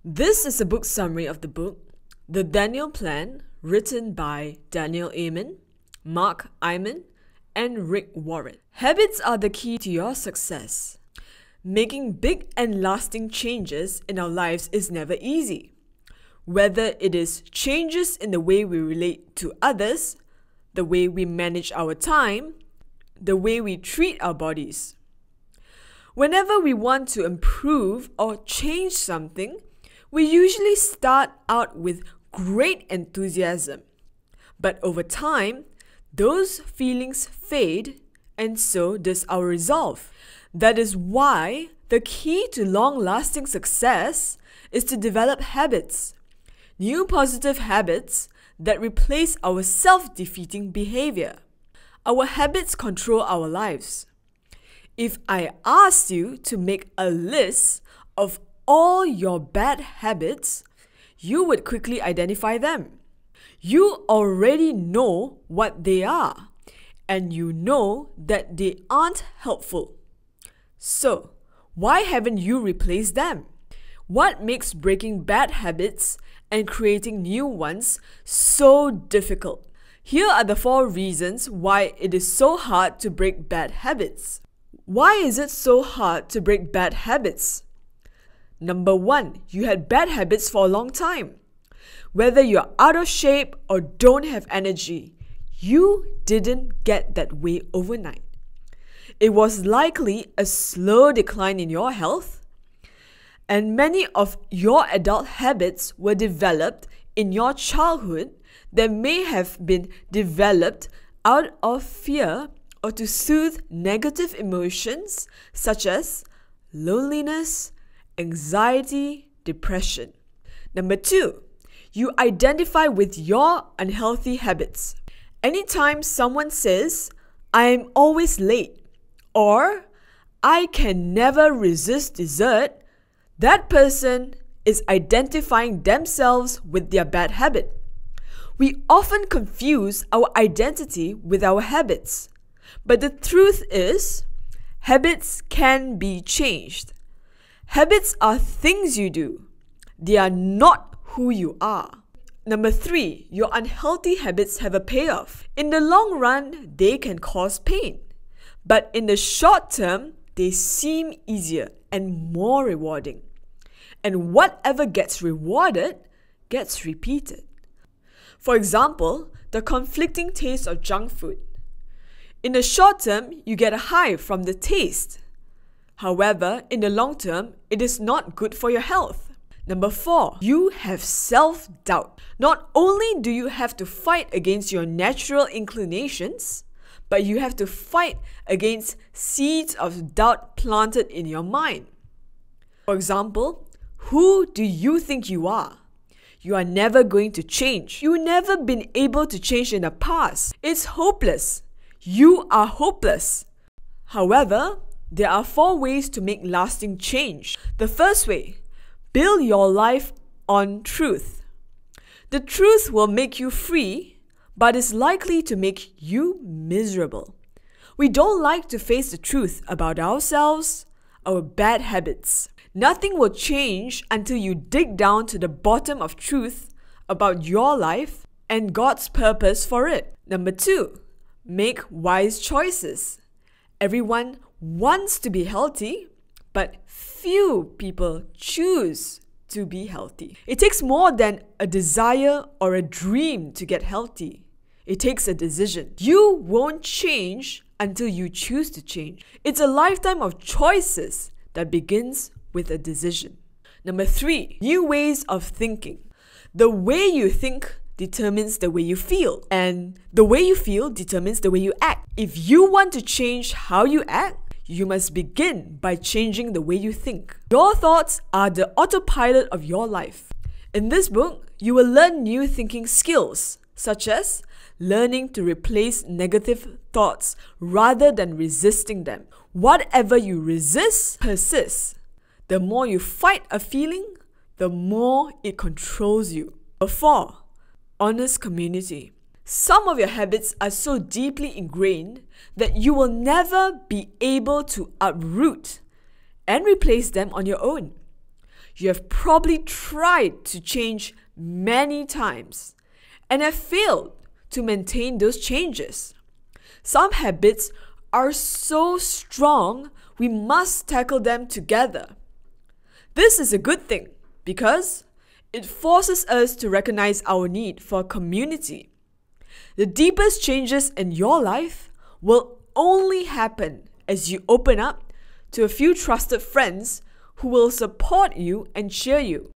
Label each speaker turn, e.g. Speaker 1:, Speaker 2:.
Speaker 1: This is a book summary of the book, The Daniel Plan, written by Daniel Amen, Mark Hyman, and Rick Warren. Habits are the key to your success. Making big and lasting changes in our lives is never easy. Whether it is changes in the way we relate to others, the way we manage our time, the way we treat our bodies. Whenever we want to improve or change something, we usually start out with great enthusiasm. But over time, those feelings fade, and so does our resolve. That is why the key to long-lasting success is to develop habits. New positive habits that replace our self-defeating behavior. Our habits control our lives. If I asked you to make a list of all your bad habits, you would quickly identify them. You already know what they are, and you know that they aren't helpful. So, why haven't you replaced them? What makes breaking bad habits and creating new ones so difficult? Here are the 4 reasons why it is so hard to break bad habits. Why is it so hard to break bad habits? Number 1, you had bad habits for a long time. Whether you're out of shape or don't have energy, you didn't get that way overnight. It was likely a slow decline in your health, and many of your adult habits were developed in your childhood that may have been developed out of fear or to soothe negative emotions such as loneliness, anxiety, depression. Number 2, you identify with your unhealthy habits. Anytime someone says, "I am always late," or "I can never resist dessert," that person is identifying themselves with their bad habit. We often confuse our identity with our habits. But the truth is, habits can be changed. Habits are things you do. They are not who you are. Number 3, your unhealthy habits have a payoff. In the long run, they can cause pain. But in the short term, they seem easier and more rewarding. And whatever gets rewarded gets repeated. For example, the conflicting taste of junk food. In the short term, you get a high from the taste. However, in the long term, it is not good for your health. Number 4, you have self-doubt. Not only do you have to fight against your natural inclinations, but you have to fight against seeds of doubt planted in your mind. For example, who do you think you are? You are never going to change. You've never been able to change in the past. It's hopeless. You are hopeless. However, there are 4 ways to make lasting change. The first way, build your life on truth. The truth will make you free, but is likely to make you miserable. We don't like to face the truth about ourselves, our bad habits. Nothing will change until you dig down to the bottom of truth about your life and God's purpose for it. Number 2, make wise choices. Everyone wants to be healthy, but few people choose to be healthy. It takes more than a desire or a dream to get healthy. It takes a decision. You won't change until you choose to change. It's a lifetime of choices that begins with a decision. Number 3, new ways of thinking. The way you think determines the way you feel, and the way you feel determines the way you act. If you want to change how you act, you must begin by changing the way you think. Your thoughts are the autopilot of your life. In this book, you will learn new thinking skills, such as learning to replace negative thoughts rather than resisting them. Whatever you resist persists. The more you fight a feeling, the more it controls you. Number 4, honest community. Some of your habits are so deeply ingrained that you will never be able to uproot and replace them on your own. You have probably tried to change many times and have failed to maintain those changes. Some habits are so strong, we must tackle them together. This is a good thing because it forces us to recognize our need for community. The deepest changes in your life will only happen as you open up to a few trusted friends who will support you and cheer you.